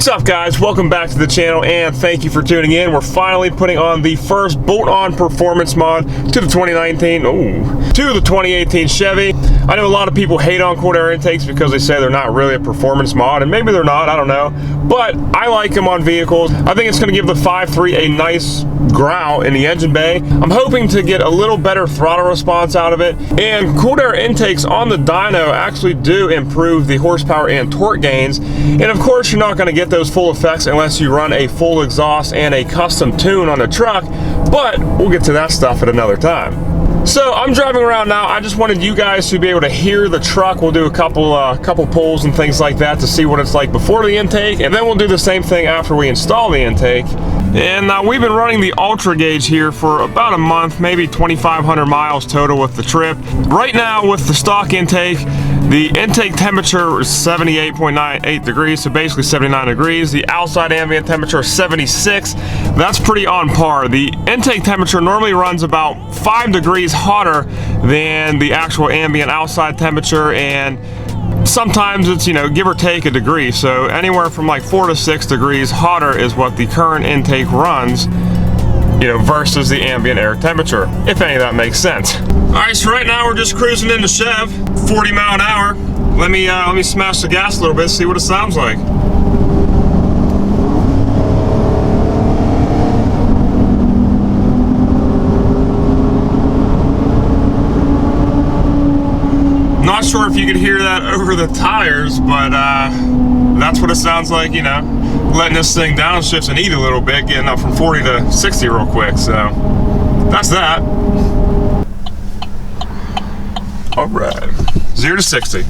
What's up, guys? Welcome back to the channel and thank you for tuning in. We're finally putting on the first bolt-on performance mod to the 2018 Chevy. I know a lot of people hate on cold air intakes because they say they're not really a performance mod, and maybe they're not, I don't know. But I like them on vehicles. I think it's going to give the 5.3 a nice growl in the engine bay. I'm hoping to get a little better throttle response out of it, and cooled air intakes on the dyno actually do improve the horsepower and torque gains. And of course, you're not going to get those full effects unless you run a full exhaust and a custom tune on the truck, but we'll get to that stuff at another time. So I'm driving around now. I just wanted you guys to be able to hear the truck. We'll do a couple pulls and things like that to see what it's like before the intake, and then we'll do the same thing after we install the intake. And we've been running the Ultra Gauge here for about a month, maybe 2,500 miles total with the trip. Right now with the stock intake, the intake temperature is 78.98 degrees, so basically 79 degrees. The outside ambient temperature is 76. That's pretty on par. The intake temperature normally runs about 5 degrees hotter than the actual ambient outside temperature, and sometimes it's, give or take a degree. So anywhere from like 4 to 6 degrees hotter is what the current intake runs, versus the ambient air temperature, if any of that makes sense. All right, so right now we're just cruising into Chev, 40 mile an hour. Let me smash the gas a little bit, see what it sounds like. Not sure if you could hear that over the tires, but that's what it sounds like, letting this thing downshift and eat a little bit, getting up from 40 to 60 real quick. So that's that. All right, 0 to 60.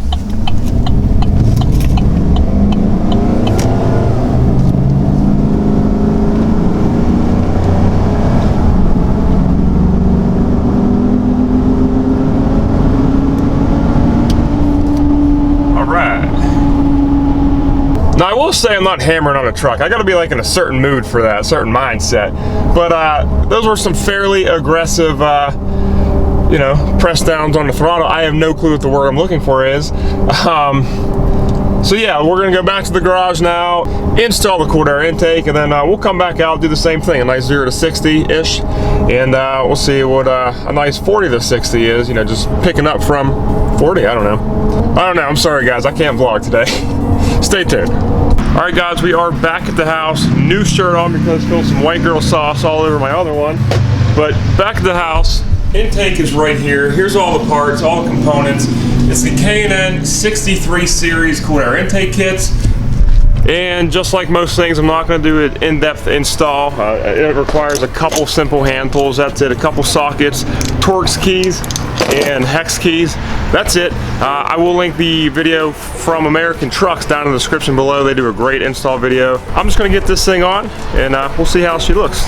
Now, I will say I'm not hammering on a truck. I gotta be like in a certain mood for that, certain mindset. But those were some fairly aggressive, press downs on the throttle. I have no clue what the word I'm looking for is. So yeah, we're gonna go back to the garage now, install the cooled air intake, and then we'll come back out, do the same thing, a nice 0 to 60-ish, and we'll see what a nice 40 to 60 is, just picking up from 40, I don't know, I'm sorry guys, I can't vlog today. Stay tuned. All right guys, we are back at the house, new shirt on because I spilled some white girl sauce all over my other one, but back at the house. Intake is right here. Here's all the parts, all the components. It's the K&N 63 series cooled air intake kits. And just like most things, I'm not going to do an in-depth install. It requires a couple simple hand tools. That's it. A couple sockets, Torx keys, and hex keys. That's it. I will link the video from American Trucks down in the description below. They do a great install video. I'm just going to get this thing on, and we'll see how she looks.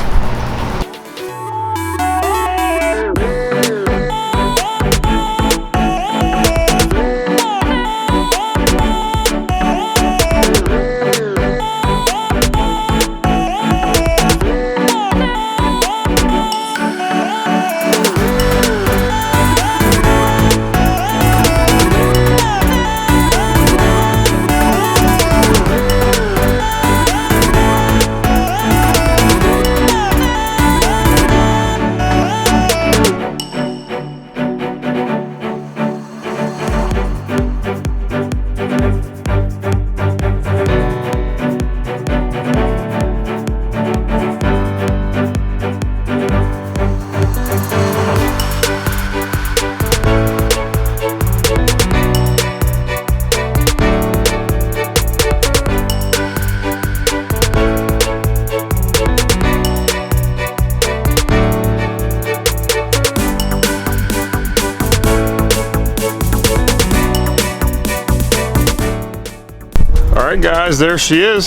Alright guys, there she is.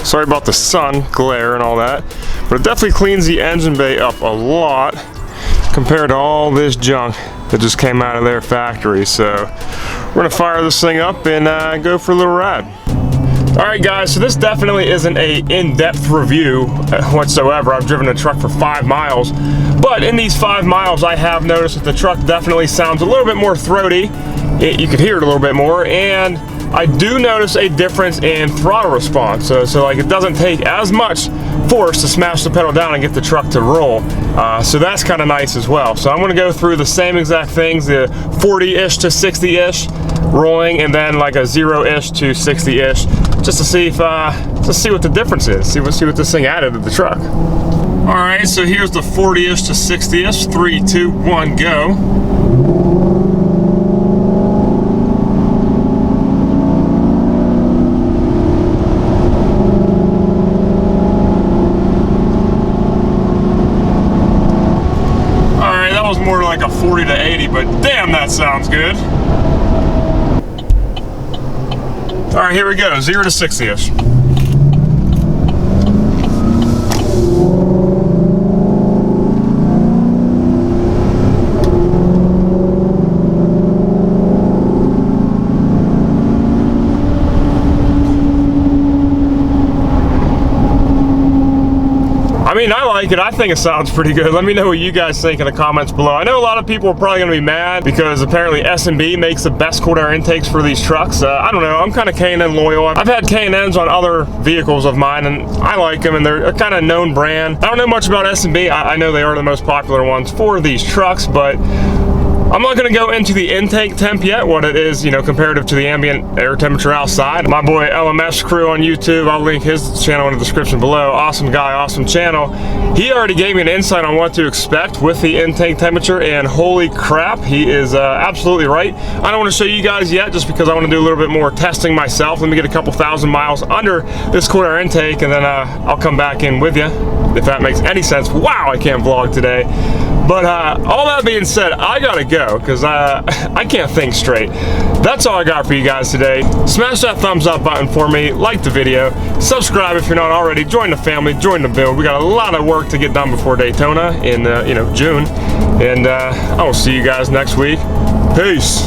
Sorry about the sun glare and all that, but it definitely cleans the engine bay up a lot compared to all this junk that just came out of their factory. So we're gonna fire this thing up and go for a little ride. Alright guys, so this definitely isn't a in-depth review whatsoever. I've driven the truck for 5 miles, but in these 5 miles I have noticed that the truck definitely sounds a little bit more throaty. You could hear it a little bit more, and I do notice a difference in throttle response. So like it doesn't take as much force to smash the pedal down and get the truck to roll. So that's kind of nice as well. So I'm going to go through the same exact things, the 40-ish to 60-ish rolling, and then like a 0-ish to 60-ish, just to see if just see what the difference is. See what this thing added to the truck. All right, so here's the 40-ish to 60-ish. 3, 2, 1, go. More like a 40 to 80, but damn, that sounds good. All right, here we go, 0 to 60-ish. I mean, I like it. I think it sounds pretty good. Let me know what you guys think in the comments below. I know a lot of people are probably going to be mad because apparently S&B makes the best cold air intakes for these trucks. I don't know. I'm kind of K&N loyal. I've had K&Ns on other vehicles of mine, and I like them, and they're a kind of known brand. I don't know much about S&B. I know they are the most popular ones for these trucks, but I'm not going to go into the intake temp yet, what it is, you know, comparative to the ambient air temperature outside. My boy LMS Crew on YouTube, I'll link his channel in the description below. Awesome guy, awesome channel. He already gave me an insight on what to expect with the intake temperature, and holy crap, he is absolutely right. I don't want to show you guys yet just because I want to do a little bit more testing myself. Let me get a couple thousand miles under this cold air intake, and then I'll come back in with you, if that makes any sense. Wow, I can't vlog today. But all that being said, I gotta go because I can't think straight. That's all I got for you guys today. Smash that thumbs up button for me, like the video, subscribe if you're not already, join the family, join the build. We got a lot of work to get done before Daytona in June, and I will see you guys next week. Peace.